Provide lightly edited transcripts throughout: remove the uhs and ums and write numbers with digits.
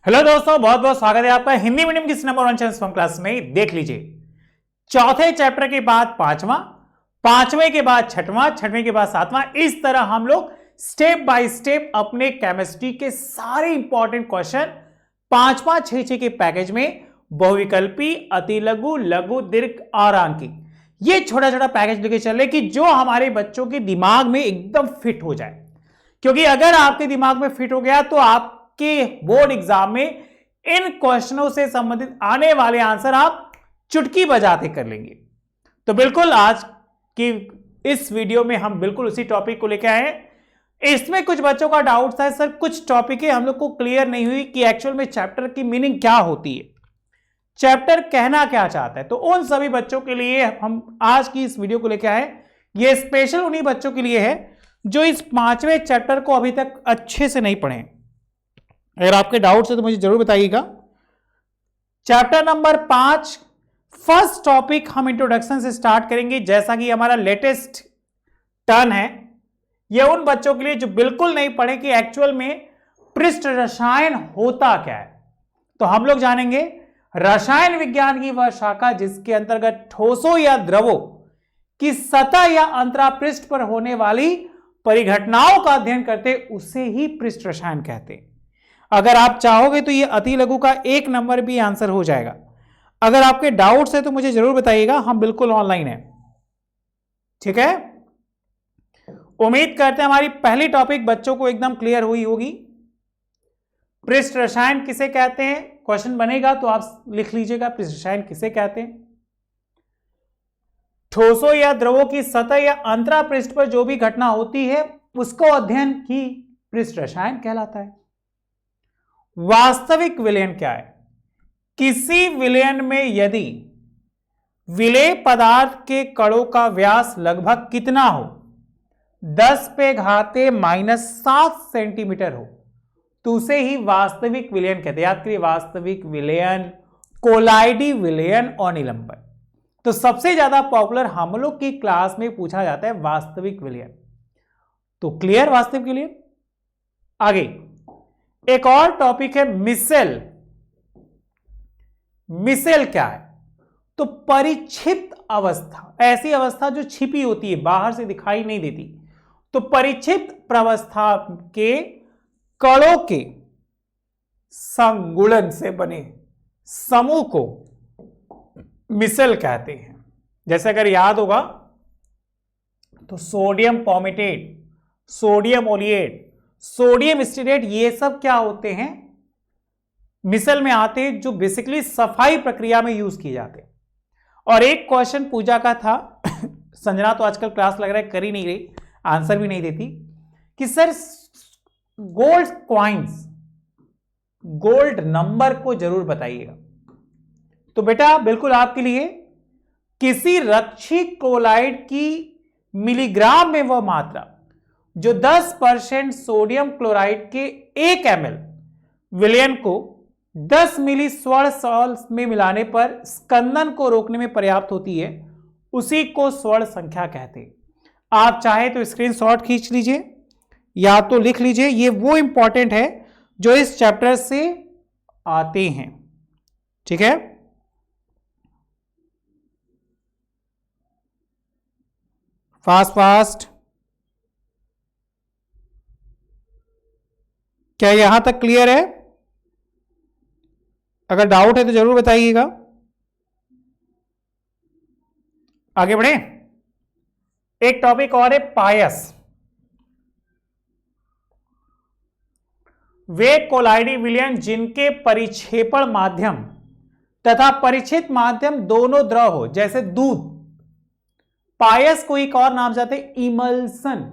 Hello दोस्तों, बहुत बहुत स्वागत है आपका हिंदी मीडियम की नंबर 1 ट्रांसफॉर्म क्लास में। देख लीजिए, चौथे चैप्टर के बाद पांचवा, पांचवें के बाद छठवां, छठवें के बाद सातवां, इस तरह हम लोग स्टेप बाय स्टेप अपने केमिस्ट्री के सारे इंपॉर्टेंट क्वेश्चन पांचवा छह के पैकेज में बहुविकल्पी, अति लघु, लघु, दीर्घ और आंकिक, ये छोटा छोटा पैकेज लेके चल रहे कि जो हमारे बच्चों के दिमाग में एकदम फिट हो जाए। क्योंकि अगर आपके दिमाग में फिट हो गया तो आपके बोर्ड एग्जाम में इन क्वेश्चनों से संबंधित आने वाले आंसर आप चुटकी बजाते कर लेंगे। तो बिल्कुल आज की इस वीडियो में हम बिल्कुल उसी टॉपिक को लेकर आए हैं। इसमें कुछ बच्चों का डाउट था, सर कुछ टॉपिक हम लोग को क्लियर नहीं हुई कि एक्चुअल में चैप्टर की मीनिंग क्या होती है, चैप्टर कहना क्या चाहता है। तो उन सभी बच्चों के लिए हम आज की इस वीडियो को लेकर आए। ये स्पेशल उन्हीं बच्चों के लिए है जो इस पांचवें चैप्टर को अभी तक अच्छे से नहीं पढ़े। अगर आपके डाउट्स है तो मुझे जरूर बताइएगा। चैप्टर नंबर 5 फर्स्ट टॉपिक हम इंट्रोडक्शन से स्टार्ट करेंगे। जैसा कि हमारा लेटेस्ट टर्न है, यह उन बच्चों के लिए जो बिल्कुल नहीं पढ़े कि एक्चुअल में पृष्ठ रसायन होता क्या है। तो हम लोग जानेंगे रसायन विज्ञान की वह शाखा जिसके अंतर्गत ठोसों या द्रवों की सतह या अंतरापृष्ठ पर होने वाली परिघटनाओं का अध्ययन करते, उसे ही पृष्ठ रसायन कहते हैं। अगर आप चाहोगे तो यह अति लघु का 1 नंबर भी आंसर हो जाएगा। अगर आपके डाउट्स है तो मुझे जरूर बताइएगा, हम बिल्कुल ऑनलाइन हैं। ठीक है, उम्मीद करते हैं हमारी पहली टॉपिक बच्चों को एकदम क्लियर हुई होगी। पृष्ठ रसायन किसे कहते हैं, क्वेश्चन बनेगा तो आप लिख लीजिएगा पृष्ठ रसायन किसे कहते हैं। ठोसों या द्रवों की सतह या अंतरापृष्ठ पर जो भी घटना होती है उसको अध्ययन की पृष्ठ रसायन कहलाता है। वास्तविक विलयन क्या है? किसी विलयन में यदि विलेय पदार्थ के कणों का व्यास लगभग कितना हो, 10 पे घाते -7 सेंटीमीटर हो, तो उसे ही वास्तविक विलयन कहते हैं। याद करिए, वास्तविक विलयन, कोलाइडी विलयन और निलंबन। तो सबसे ज्यादा पॉपुलर हम लोग की क्लास में पूछा जाता है वास्तविक विलयन। तो क्लियर वास्तविक विलयन। आगे एक और टॉपिक है मिसेल। मिसेल क्या है? तो परिच्छित अवस्था, ऐसी अवस्था जो छिपी होती है, बाहर से दिखाई नहीं देती। तो परिच्छित प्रवस्था के कणों के संगुणन से बने समूह को मिसेल कहते हैं। जैसे अगर याद होगा तो सोडियम पॉमेटेट, सोडियम ओलिएट, सोडियम स्टीरेट, ये सब क्या होते हैं, मिसल में आते हैं, जो बेसिकली सफाई प्रक्रिया में यूज किए जाते हैं। और एक क्वेश्चन पूजा का था संजना तो आजकल क्लास लग रहा है कर ही नहीं रही, आंसर भी नहीं देती, कि sir gold coins, gold number को जरूर बताइएगा। तो बेटा बिल्कुल आपके लिए, किसी रक्षी क्लोराइड की मिलीग्राम में वह मात्रा जो 10% सोडियम क्लोराइड के 1 ml विलयन को 10 मिली स्वर्ण सॉल में मिलाने पर स्कंदन को रोकने में पर्याप्त होती है, उसी को स्वर्ण संख्या कहते हैं। आप चाहे तो स्क्रीनशॉट खींच लीजिए या तो लिख लीजिए, ये वो इंपॉर्टेंट है जो इस चैप्टर से आते हैं। ठीक है, फास्ट फास्ट। क्या यहां तक क्लियर है? अगर डाउट है तो जरूर बताइएगा। आगे बढ़े, एक टॉपिक और है पायस। वे कोलाइडी विलयन जिनके परिक्षेपण माध्यम तथा परिचित माध्यम दोनों द्रव हो, जैसे दूध। पायस को एक और नाम जाते हैं इमल्सन।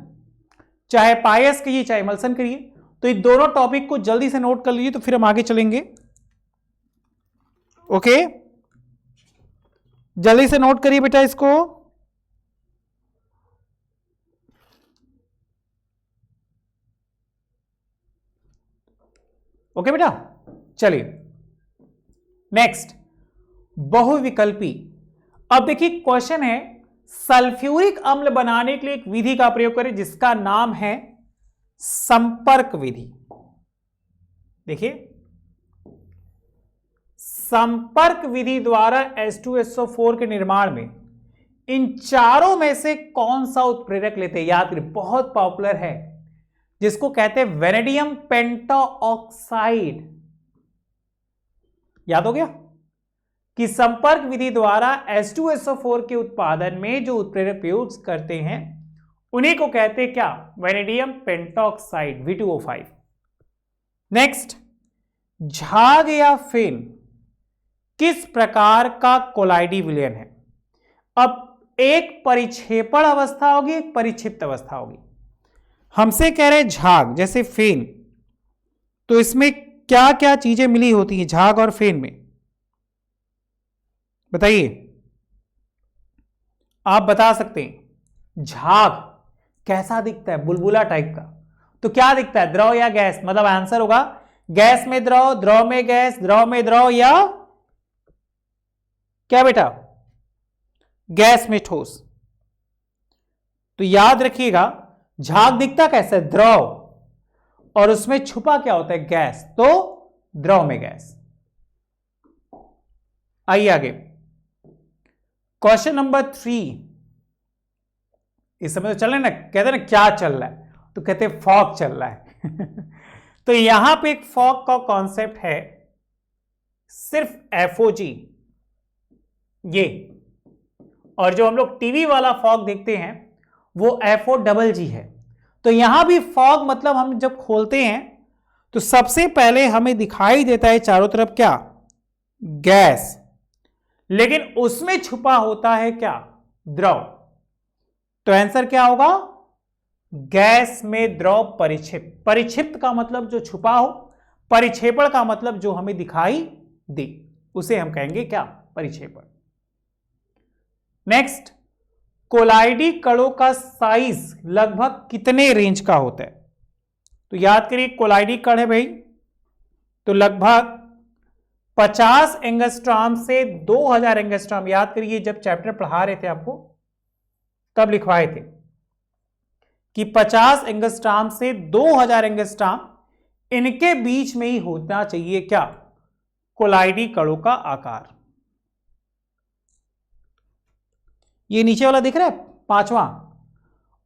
चाहे पायस करिए चाहे इमल्सन करिए। तो ये दोनों टॉपिक को जल्दी से नोट कर लीजिए, तो फिर हम आगे चलेंगे। ओके, जल्दी से नोट करिए बेटा इसको। ओके बेटा, चलिए नेक्स्ट, बहुविकल्पी। अब देखिए क्वेश्चन है, सल्फ्यूरिक अम्ल बनाने के लिए एक विधि का प्रयोग करें जिसका नाम है संपर्क विधि। देखिए संपर्क विधि द्वारा H2SO4 के निर्माण में इन चारों में से कौन सा उत्प्रेरक लेते हैं? याद करिए, बहुत पॉपुलर है, जिसको कहते हैं वेनेडियम पेंटाऑक्साइड। याद हो गया कि संपर्क विधि द्वारा H2SO4 के उत्पादन में जो उत्प्रेरक प्रयोग करते हैं उन्हीं को कहते हैं क्या? Vanadium pentoxide, V2O5। नेक्स्ट, झाग या फेन किस प्रकार का कोलाइडी विलयन है? अब एक परिक्षेपण अवस्था होगी, एक परिक्षिप्त अवस्था होगी। हमसे कह रहे झाग जैसे फेन, तो इसमें क्या क्या चीजें मिली होती हैं झाग और फेन में? बताइए, आप बता सकते हैं। झाग कैसा दिखता है? बुलबुला टाइप का। तो क्या दिखता है, द्रव या गैस? मतलब आंसर होगा गैस में द्रव, द्रव में गैस, द्रव में द्रव, या क्या बेटा, गैस में ठोस। तो याद रखिएगा, झाग दिखता कैसे? द्रव, और उसमें छुपा क्या होता है? गैस। तो द्रव में गैस। आइए आगे, क्वेश्चन नंबर 3। इस समय तो चल रहा है ना, कहते हैं ना क्या चल रहा है, तो कहते हैं फॉग चल रहा है। तो यहां पे एक फॉग का कॉन्सेप्ट है, सिर्फ FOG ये, और जो हम लोग टीवी वाला फॉग देखते हैं वो FOGG है। तो यहां भी फॉग मतलब हम जब खोलते हैं तो सबसे पहले हमें दिखाई देता है चारों तरफ क्या? गैस, लेकिन उसमें छुपा होता है क्या? द्रव। तो आंसर क्या होगा? गैस में द्रव परिक्षिप्त। परिक्षिप्त का मतलब जो छुपा हो, परिक्षेपण का मतलब जो हमें दिखाई दे, उसे हम कहेंगे क्या? परिक्षेपण। नेक्स्ट, कोलाइडी कणों का साइज लगभग कितने रेंज का होता है? तो याद करिए, कोलाइडी कण है भाई, तो लगभग 50 एंगस्ट्रॉम से 2000 एंगस्ट्रॉम। याद करिए, जब चैप्टर पढ़ा रहे थे आपको तब लिखवाए थे कि 50 एंगस्ट्रॉम से 2000 एंगस्ट्रॉम, इनके बीच में ही होना चाहिए क्या? कोलाइडी कणों का आकार। ये नीचे वाला दिख रहा है, 5वां,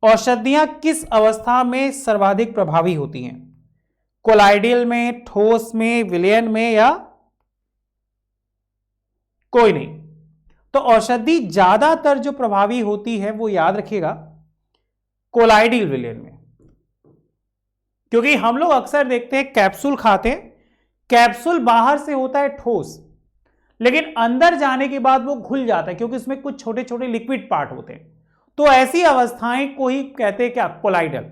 औषधियां किस अवस्था में सर्वाधिक प्रभावी होती हैं? कोलाइडल में, ठोस में, विलयन में, या कोई नहीं? तो औषधि ज्यादातर जो प्रभावी होती है वो याद रखिएगा कोलाइडल विलयन में, क्योंकि हम लोग अक्सर देखते हैं कैप्सूल खाते हैं, कैप्सूल बाहर से होता है ठोस, लेकिन अंदर जाने के बाद वो घुल जाता है क्योंकि उसमें कुछ छोटे छोटे लिक्विड पार्ट होते हैं। तो ऐसी अवस्थाएं को ही कहते हैं क्या? कोलाइडल।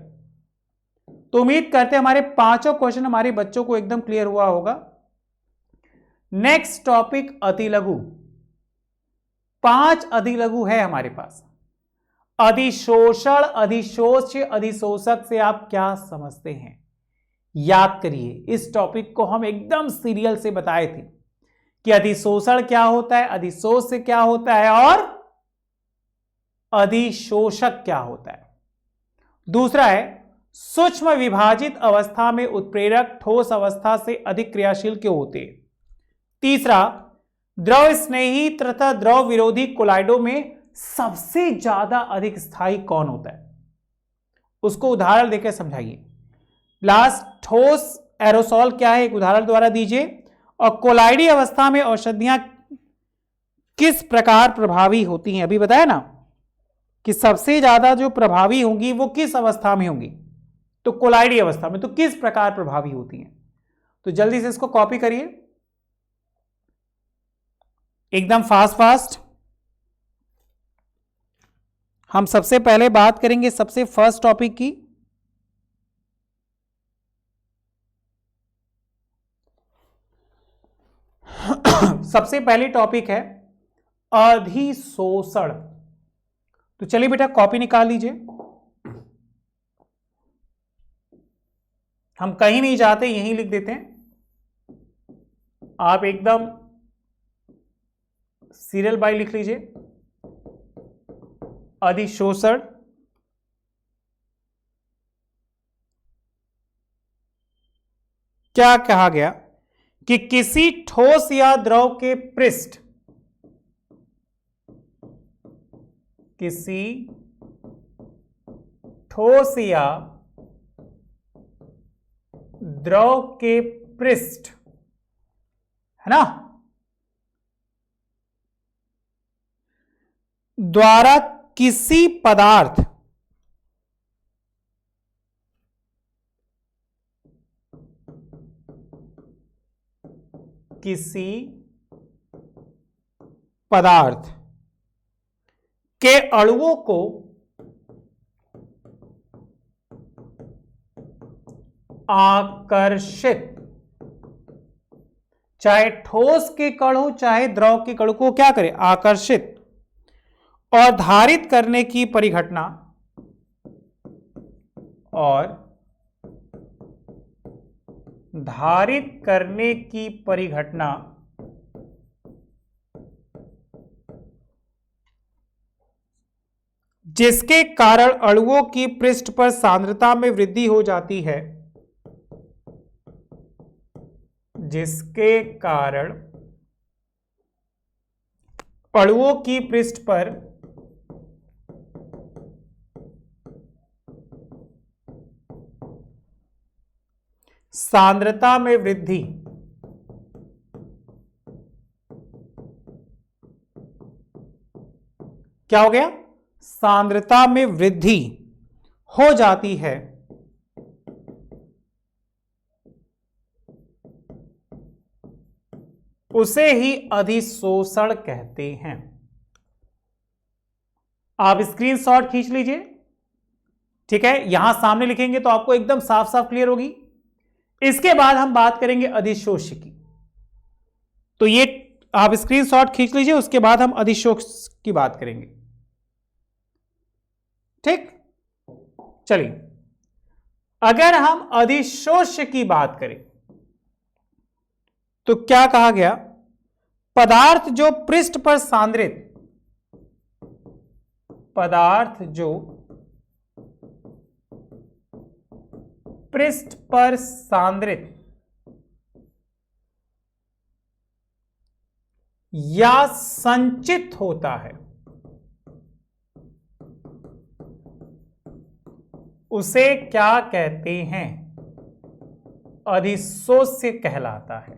तो उम्मीद करते हैं हमारे पांचों क्वेश्चन हमारे बच्चों को एकदम क्लियर हुआ होगा। Next topic, अतिलघु। 5 अधिलघु है हमारे पास। अधिशोषण, अधिशोष्य, अधिशोषक से आप क्या समझते हैं? याद करिए, इस टॉपिक को हम एकदम सीरियल से बताए थे कि अधिशोषण क्या होता है, अधिशोष्य क्या होता है, और अधिशोषक क्या होता है। दूसरा है, सूक्ष्म विभाजित अवस्था में उत्प्रेरक ठोस अवस्था से अधिक क्रियाशील क्यों होते हैं। तीसरा, द्रव स्नेही तथा द्रव विरोधी कोलाइडों में सबसे ज्यादा अधिक स्थायी कौन होता है? उसको उदाहरण देकर समझाइए। लास्ट, ठोस एरोसॉल क्या है, एक उदाहरण द्वारा दीजिए। और कोलाइडी अवस्था में औषधियां किस प्रकार प्रभावी होती हैं? अभी बताया ना कि सबसे ज्यादा जो प्रभावी होंगी वो किस अवस्था में होंगी? तो कोलाइडी अवस्था में। तो किस प्रकार प्रभावी होती हैं? तो जल्दी से इसको कॉपी करिए, एकदम फास्ट फास्ट। हम सबसे पहले बात करेंगे सबसे फर्स्ट टॉपिक की। सबसे पहली टॉपिक है अधिशोषण। तो चलिए बेटा कॉपी निकाल लीजिए। हम कहीं नहीं जाते, यहीं लिख देते हैं। आप एकदम सीरियल बाय लिख लीजिए। अधिशोषण क्या कहा गया कि किसी ठोस या द्रव के पृष्ठ, किसी ठोस या द्रव के पृष्ठ, है ना, द्वारा किसी पदार्थ, किसी पदार्थ के अणुओं को आकर्षित, चाहे ठोस के कण हो चाहे द्रव के कण को क्या करे, आकर्षित और धारित करने की परिघटना, और धारित करने की परिघटना जिसके कारण अणुओं की पृष्ठ पर सांद्रता में वृद्धि हो जाती है, जिसके कारण अणुओं की पृष्ठ पर सांद्रता में वृद्धि क्या हो गया, सांद्रता में वृद्धि हो जाती है, उसे ही अधिशोषण कहते हैं। आप स्क्रीनशॉट खींच लीजिए, ठीक है, यहां सामने लिखेंगे तो आपको एकदम साफ साफ क्लियर होगी। इसके बाद हम बात करेंगे अधिशोष्य की, तो ये आप स्क्रीनशॉट खींच लीजिए, उसके बाद हम अधिशोष्य की बात करेंगे, ठीक। चलिए, अगर हम अधिशोष्य की बात करें तो क्या कहा गया, पदार्थ जो पृष्ठ पर सांद्रित, पदार्थ जो पृष्ठ पर सांद्रित या संचित होता है, उसे क्या कहते हैं, अधिशोष्य कहलाता है,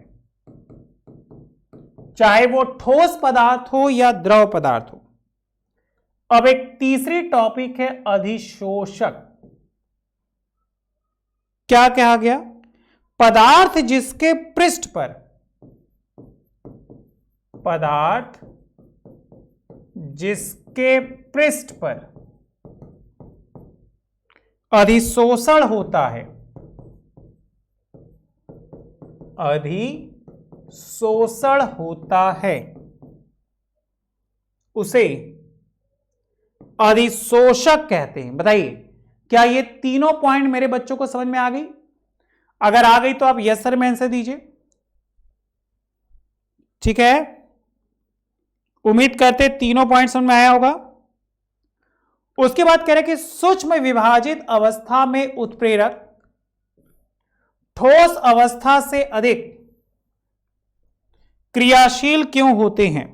चाहे वो ठोस पदार्थ हो या द्रव पदार्थ हो। अब एक तीसरी टॉपिक है अधिशोषक। क्या कहा गया, पदार्थ जिसके पृष्ठ पर, पदार्थ जिसके पृष्ठ पर अधिशोषण होता है, अधिशोषण होता है, उसे अधिशोषक कहते हैं। बताइए, क्या ये तीनों पॉइंट मेरे बच्चों को समझ में आ गई? अगर आ गई तो आप यस सर में आंसर दीजिए, ठीक है। उम्मीद करते तीनों पॉइंट समझ में आया होगा। उसके बाद कह रहे कि सूक्ष्म विभाजित अवस्था में उत्प्रेरक ठोस अवस्था से अधिक क्रियाशील क्यों होते हैं?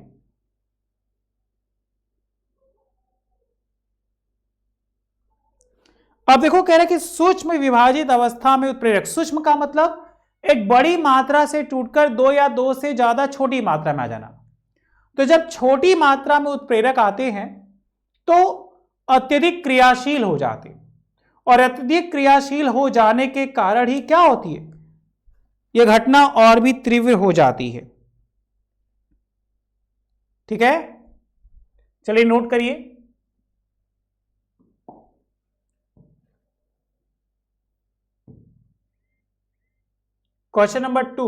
अब देखो, कह रहे कि सूक्ष्म विभाजित अवस्था में उत्प्रेरक, सूक्ष्म का मतलब एक बड़ी मात्रा से टूटकर दो या दो से ज्यादा छोटी मात्रा में आ जाना। तो जब छोटी मात्रा में उत्प्रेरक आते हैं तो अत्यधिक क्रियाशील हो जाते, और अत्यधिक क्रियाशील हो जाने के कारण ही क्या होती है, यह घटना और भी तीव्र हो जाती है, ठीक है। चलिए नोट करिए, क्वेश्चन नंबर 2,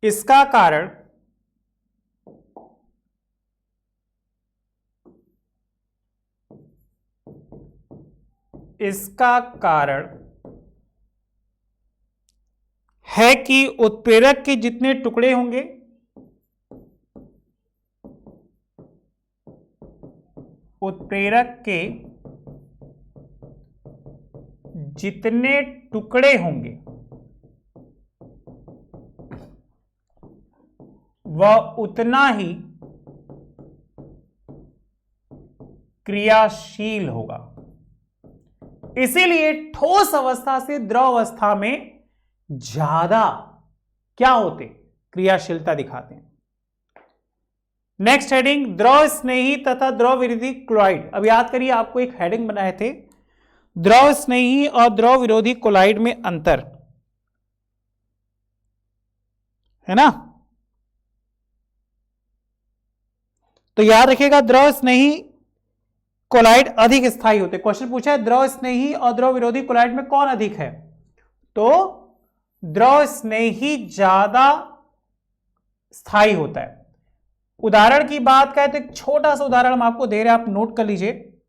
इसका कारण है कि उत्प्रेरक के जितने टुकड़े होंगे उत्प्रेरक के जितने टुकड़े होंगे वह उतना ही क्रियाशील होगा। इसीलिए ठोस अवस्था से द्रव अवस्था में ज्यादा क्या होते, क्रियाशीलता दिखाते हैं। नेक्स्ट हेडिंग, द्रव स्नेही तथा द्रव विरोधी क्लोराइड। अब याद करिए, आपको एक हेडिंग बनाए थे, द्रव स्नेही और द्रव विरोधी क्लोराइड में अंतर, है ना। तो याद रखिएगा, द्रव स्नेही क्लोराइड अधिक स्थायी होते। क्वेश्चन पूछा है द्रव स्नेही और द्रव विरोधी क्लोराइड में कौन अधिक है, तो द्रव स्नेही ज्यादा स्थायी होता है। उदाहरण की बात करें तो एक छोटा सा उदाहरण हम आपको दे रहे हैं, आप नोट कर लीजिए।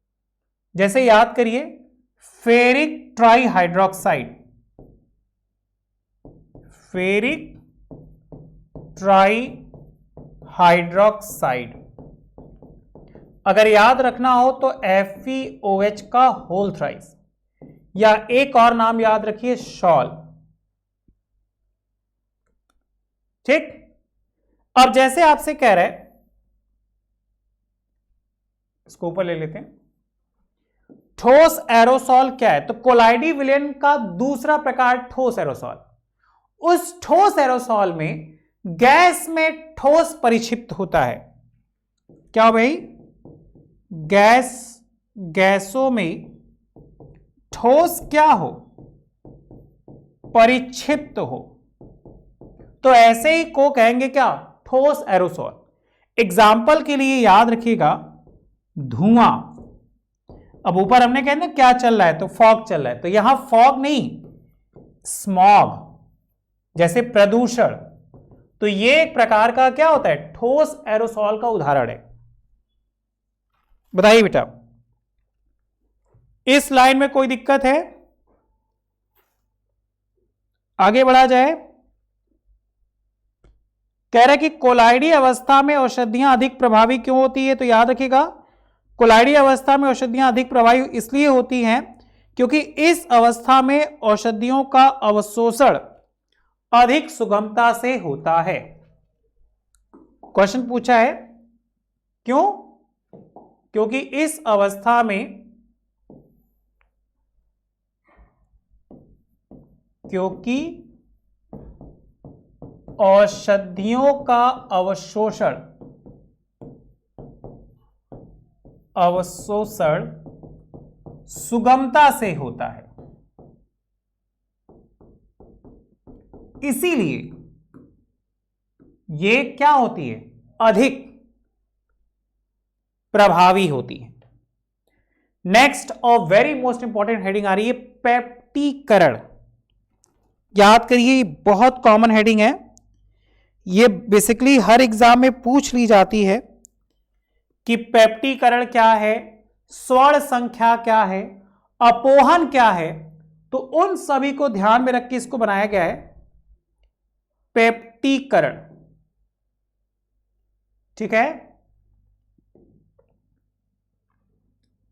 जैसे याद करिए, फेरिक ट्राईहाइड्रोक्साइड, फेरिक ट्राईहाइड्रोक्साइड अगर याद रखना हो तो FeOH का होल थ्राइस, या एक और नाम याद रखिए, शॉल। ठीक। अब जैसे आपसे कह रहे हैं, इसको ऊपर ले लेते हैं, ठोस एरोसॉल क्या है, तो कोलाइडी विलेन का दूसरा प्रकार ठोस एरोसॉल। उस ठोस एरोसॉल में गैस में ठोस परिक्षिप्त होता है। क्या भाई, गैसों में ठोस क्या हो, परिक्षिप्त हो, तो ऐसे ही को कहेंगे क्या, ठोस एरोसॉल। एग्जाम्पल के लिए याद रखिएगा, धुआं। अब ऊपर हमने कहते हैं क्या चल रहा है, तो फॉग चल रहा है, तो यहां फॉग नहीं, स्मॉग, जैसे प्रदूषण। तो ये एक प्रकार का क्या होता है, ठोस एरोसॉल का उदाहरण है। बताइए बेटा, इस लाइन में कोई दिक्कत है, आगे बढ़ा जाए। कह रहा है कि कोलाइडी अवस्था में औषधियां अधिक प्रभावी क्यों होती है, तो याद रखिएगा, कोलाइडी अवस्था में औषधियां अधिक प्रभावी इसलिए होती हैं क्योंकि इस अवस्था में औषधियों का अवशोषण अधिक सुगमता से होता है। क्वेश्चन पूछा है क्यों, क्योंकि इस अवस्था में औषधियों का अवशोषण सुगमता से होता है, इसीलिए ये क्या होती है, अधिक प्रभावी होती है। नेक्स्ट और वेरी मोस्ट इंपॉर्टेंट हेडिंग आ रही है, पेप्टीकरण। याद करिए, बहुत कॉमन हेडिंग है, ये बेसिकली हर एग्जाम में पूछ ली जाती है कि पेप्टीकरण क्या है, स्वर्ण संख्या क्या है, अपोहन क्या है। तो उन सभी को ध्यान में रख के इसको बनाया गया है पेप्टीकरण। ठीक है,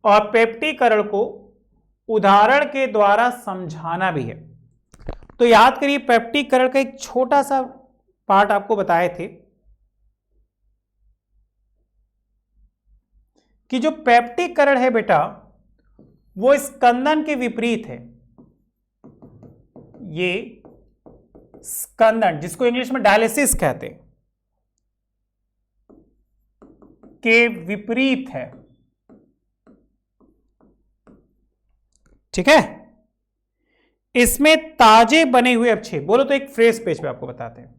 और पेप्टीकरण को उदाहरण के द्वारा समझाना भी है। तो याद करिए, पेप्टीकरण का एक छोटा सा पार्ट आपको बताए थे कि जो पेप्टीकरण है बेटा, वो स्कंदन के विपरीत है। ये स्कंदन, जिसको इंग्लिश में डायलिसिस कहते हैं, के विपरीत है। ठीक है, इसमें ताजे बने हुए अवक्षेप, बोलो तो एक फ्रेश पेज पे आपको बताते हैं।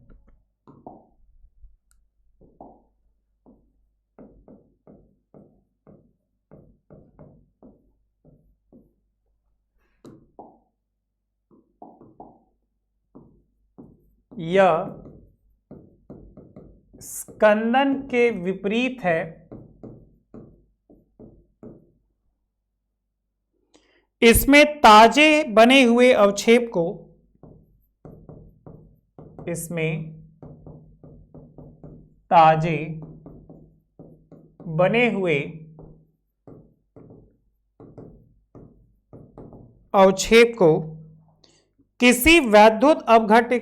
यह स्कंदन के विपरीत है, इसमें ताजे बने हुए अवक्षेप को, इसमें ताजे बने हुए अवक्षेप को किसी वैद्युत अपघट्य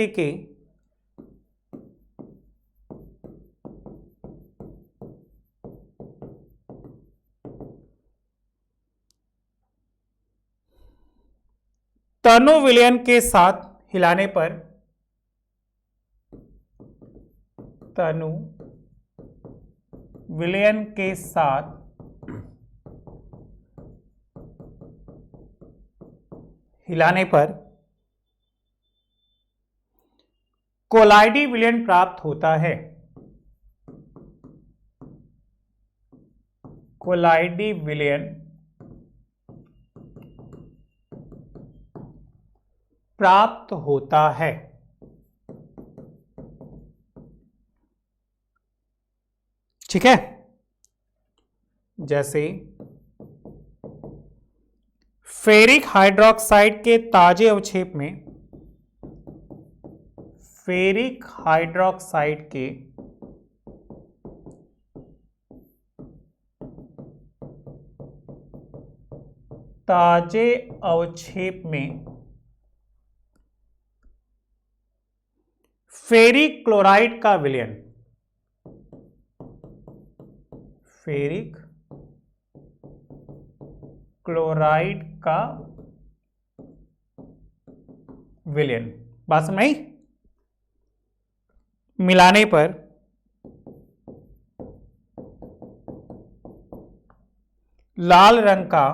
के तनु विलयन के साथ हिलाने पर कोलाइडी विलयन प्राप्त होता है। कोलाइडी विलयन प्राप्त होता है। ठीक है, जैसे फेरिक हाइड्रोक्साइड के ताजे अवक्षेप में फेरिक हाइड्रोक्साइड के ताजे अवक्षेप में फेरिक क्लोराइड का विलयन फेरिक क्लोराइड का विलयन, बात समझ आई? मिलाने पर लाल रंग का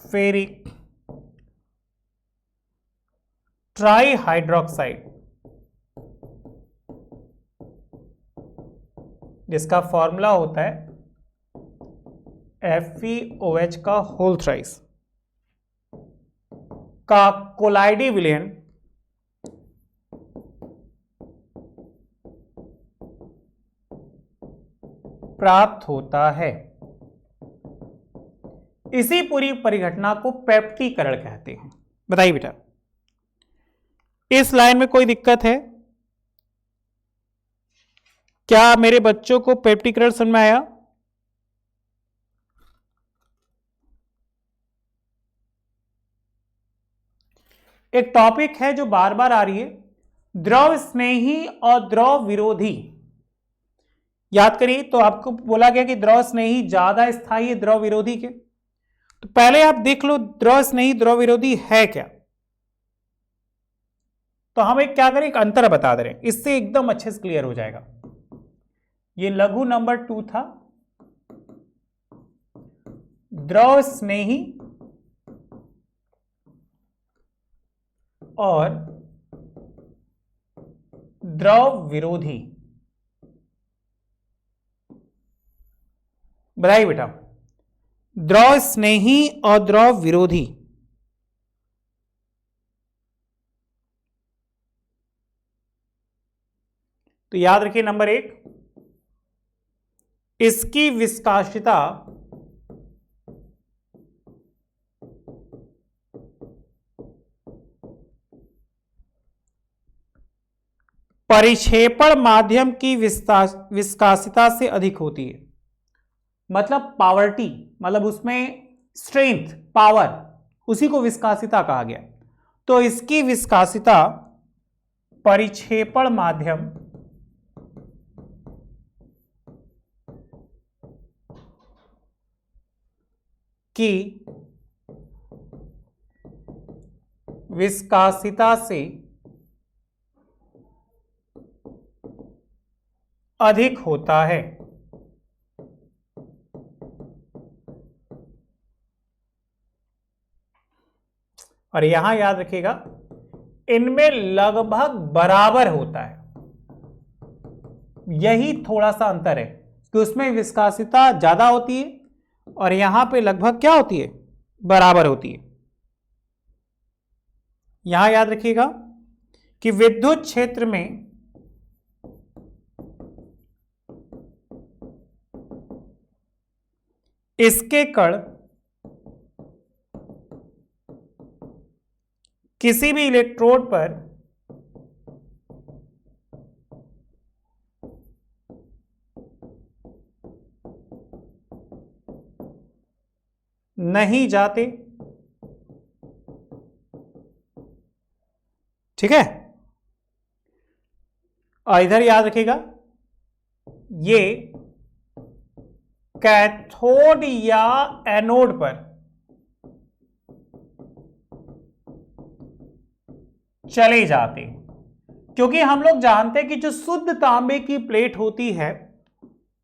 फेरिक ट्राई हाइड्रोक्साइड, जिसका फॉर्मूला होता है FeOH का होल थ्राइस का कोलाइडी विलयन प्राप्त होता है। इसी पूरी परिघटना को पेप्टीकरण कहते हैं। बताइए बेटा, इस लाइन में कोई दिक्कत है क्या? मेरे बच्चों को पेप्टीकरण समझ में आया? एक टॉपिक है जो बार बार आ रही है, द्रव स्नेही और द्रव विरोधी। याद करिए, तो आपको बोला गया कि द्रव स्नेही ज्यादा स्थायी है द्रव विरोधी के। तो पहले आप देख लो द्रव स्नेही द्रव विरोधी है क्या। तो हम एक क्या करें, एक अंतर बता दे रहे हैं, इससे एकदम अच्छे से क्लियर हो जाएगा। ये लघु नंबर 2 था, द्रव स्नेही और द्रव विरोधी। बताइए बेटा, द्रव स्नेही और द्रव विरोधी। तो याद रखिए, नंबर 1, इसकी विस्कासिता परिक्षेपण माध्यम की विस्कासिता से अधिक होती है। मतलब पावरटी, मतलब उसमें स्ट्रेंथ, पावर, उसी को विस्कासिता कहा गया। तो इसकी विस्कासिता परिक्षेपण माध्यम की विस्कासिता से अधिक होता है। और यहां याद रखिएगा, इनमें लगभग बराबर होता है। यही थोड़ा सा अंतर है कि उसमें विस्कासिता ज्यादा होती है और यहां पे लगभग क्या होती है, बराबर होती है। यहां याद रखिएगा कि विद्युत क्षेत्र में इसके कण किसी भी इलेक्ट्रोड पर नहीं जाते। ठीक है, और इधर याद रखिएगा ये कैथोड या एनोड पर चले जाते, क्योंकि हम लोग जानते हैं कि जो शुद्ध तांबे की प्लेट होती है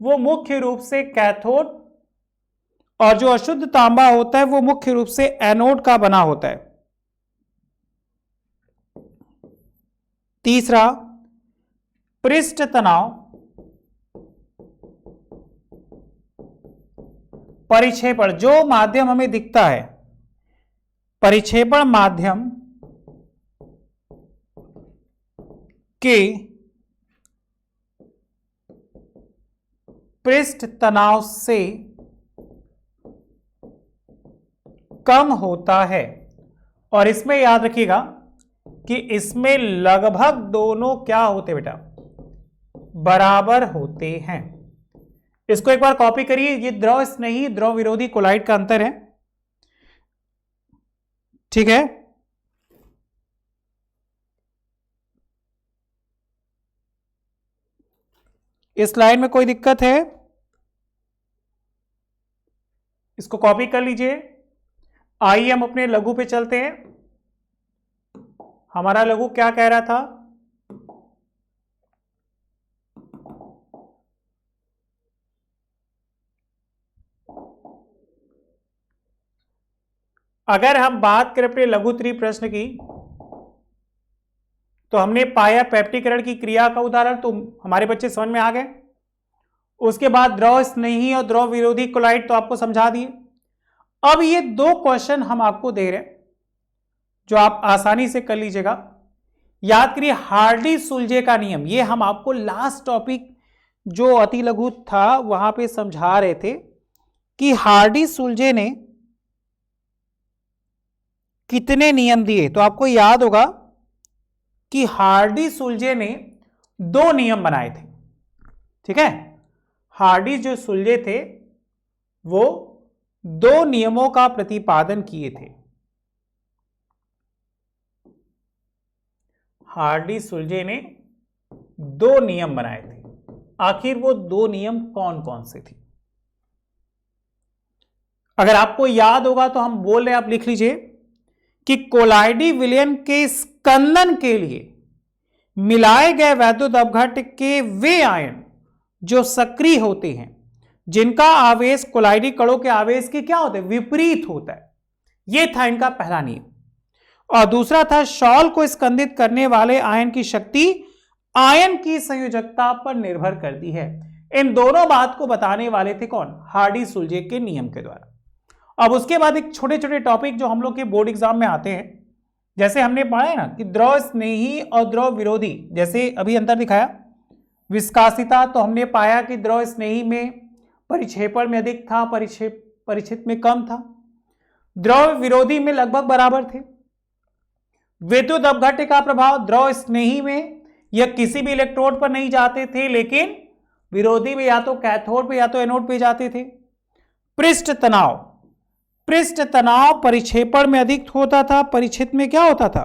वो मुख्य रूप से कैथोड, और जो अशुद्ध तांबा होता है वो मुख्य रूप से एनोड का बना होता है। तीसरा, पृष्ठ तनाव परिक्षेपण, जो माध्यम हमें दिखता है, परिक्षेपण माध्यम के पृष्ठ तनाव से कम होता है। और इसमें याद रखिएगा कि इसमें लगभग दोनों क्या होते बेटा, बराबर होते हैं। इसको एक बार कॉपी करिए, ये द्रव स्नेही द्रव विरोधी कोलाइड का अंतर है। ठीक है, इस लाइन में कोई दिक्कत है? इसको कॉपी कर लीजिए। आइए हम अपने लघु पे चलते हैं। हमारा लघु क्या कह रहा था? अगर हम बात करें अपने लघु 3 प्रश्न की, तो हमने पाया पेप्टिकरण की क्रिया का उदाहरण, तो हमारे बच्चे समझ में आ गए। उसके बाद द्रव स्नेही और द्रव विरोधी कोलाइड तो आपको समझा दिए। अब ये 2 क्वेश्चन हम आपको दे रहे हैं जो आप आसानी से कर लीजिएगा। याद करिए हार्डी सुलजे का नियम, ये हम आपको लास्ट टॉपिक जो अति लघु था वहां पे समझा रहे थे कि हार्डी सुलजे ने कितने नियम दिए। तो आपको याद होगा कि हार्डी सुलजे ने 2 नियम बनाए थे। ठीक है, हार्डी जो सुलजे थे वो 2 नियमों का प्रतिपादन किए थे। हार्डी सुलजे ने 2 नियम बनाए थे। आखिर वो 2 नियम कौन कौन से थे? अगर आपको याद होगा तो हम बोल रहे हैं, आप लिख लीजिए कि कोलाइडी विलयन के स्कंदन के लिए मिलाए गए वैद्युत अपघट्ट के वे आयन जो सक्रिय होते हैं, जिनका आवेश कोलाइडी कणों के आवेश के क्या होते हैं, विपरीत होता है। यह था इनका पहला नियम। और दूसरा था शॉल को स्कंदित करने वाले आयन की शक्ति आयन की संयोजकता पर निर्भर करती है। इन दोनों बात को बताने वाले थे कौन? हार्डी सुलजे के नियम के द्वारा। अब उसके बाद एक छोटे छोटे टॉपिक जो हम लोग के बोर्ड एग्जाम में आते हैं, जैसे हमने पढ़ा है ना कि द्रव स्नेही और द्रव विरोधी, जैसे अभी अंतर दिखाया विस्कासिता, तो हमने पाया कि द्रव स्नेही में परिक्षेपण में अधिक था, परिक्षित में कम था। द्रव विरोधी में लगभग बराबर थे। विद्युत अपघट्ट का प्रभाव द्रव स्नेही में यह किसी भी इलेक्ट्रोड पर नहीं जाते थे, लेकिन विरोधी में या तो कैथोड पे या तो एनोड पे जाते थे। पृष्ठ तनाव परिक्षेपण में अधिक होता था, परिक्षित में क्या होता था,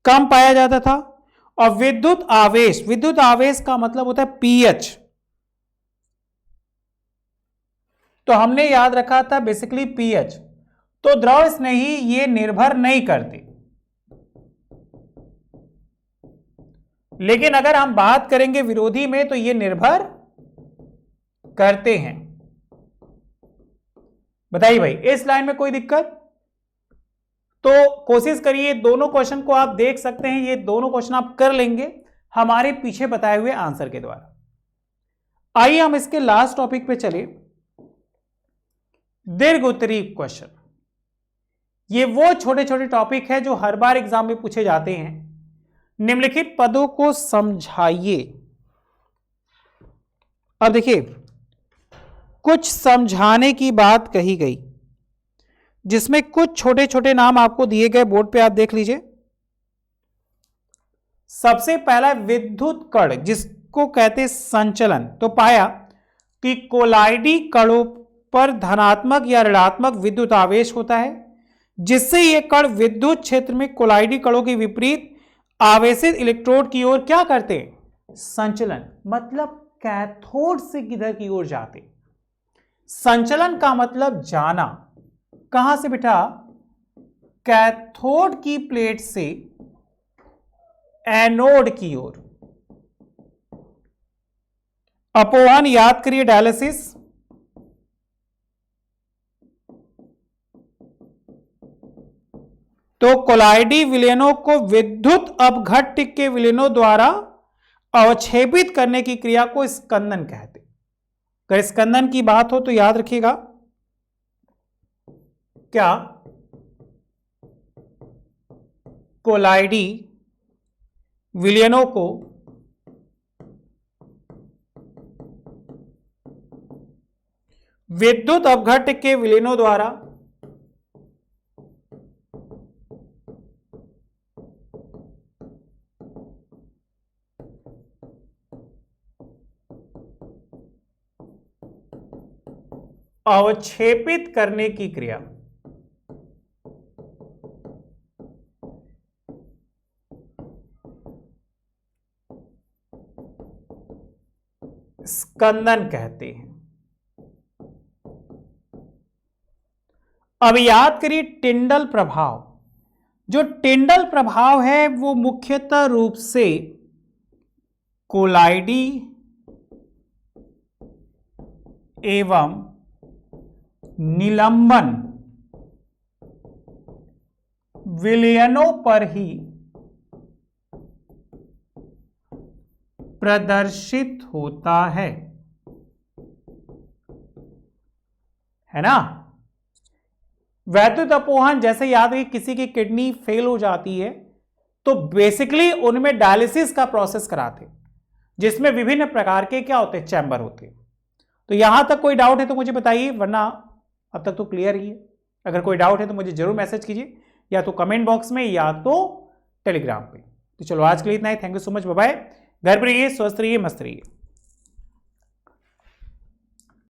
कम पाया जाता था। और विद्युत आवेश का मतलब होता है पीएच, तो हमने याद रखा था बेसिकली पीएच। तो द्रव स्नेही ये निर्भर नहीं करते, लेकिन अगर हम बात करेंगे विरोधी में तो ये निर्भर करते हैं। बताइए भाई, इस लाइन में कोई दिक्कत? तो कोशिश करिए, दोनों क्वेश्चन को आप देख सकते हैं, ये दोनों क्वेश्चन आप कर लेंगे हमारे पीछे बताए हुए आंसर के द्वारा। आइए हम इसके लास्ट टॉपिक पे चले, दीर्घ उत्तरी क्वेश्चन। ये वो छोटे छोटे टॉपिक है जो हर बार एग्जाम में पूछे जाते हैं। निम्नलिखित पदों को समझाइए। अब देखिए, कुछ समझाने की बात कही गई, जिसमें कुछ छोटे छोटे नाम आपको दिए गए, बोर्ड पे आप देख लीजिए। सबसे पहला विद्युत कण, जिसको कहते संचलन। तो पाया कि कोलाइडी कणों पर धनात्मक या ऋणात्मक विद्युत आवेश होता है, जिससे ये कण विद्युत क्षेत्र में कोलाइडी कणों के विपरीत आवेशित इलेक्ट्रोड की ओर क्या करते हैं? संचलन, मतलब कैथोड से किधर की ओर जाते। संचलन का मतलब जाना, कहां से बेटा? कैथोड की प्लेट से एनोड की ओर। अपोहन याद करिए, डायलिसिस। तो कोलाइडी विलयनों को विद्युत अपघट्य के विलयनों द्वारा अवक्षेपित करने की क्रिया को स्कंदन कहते। अगर स्कंदन की बात हो तो याद रखिएगा, क्या कोलाइडी विलयनों को विद्युत अपघट्य के विलयनों द्वारा अवक्षेपित करने की क्रिया स्कंदन कहते हैं। अब याद करिए टिंडल प्रभाव। जो टिंडल प्रभाव है वो मुख्यतः रूप से कोलाइडी एवं निलंबन विलयनों पर ही प्रदर्शित होता है ना। वैद्युत अपोहन जैसे याद है, किसी की किडनी फेल हो जाती है तो बेसिकली उनमें डायलिसिस का प्रोसेस कराते, जिसमें विभिन्न प्रकार के क्या होते हैं? चैम्बर होते हैं। तो यहां तक कोई डाउट है तो मुझे बताइए, वरना अब तक तो क्लियर ही है। अगर कोई डाउट है तो मुझे जरूर मैसेज कीजिए, या तो कमेंट बॉक्स में या तो टेलीग्राम पे। तो चलो आज के लिए इतना ही। Thank you so much, bye bye. घर पर रहिए, स्वस्थ रहिए, मस्त रहिए।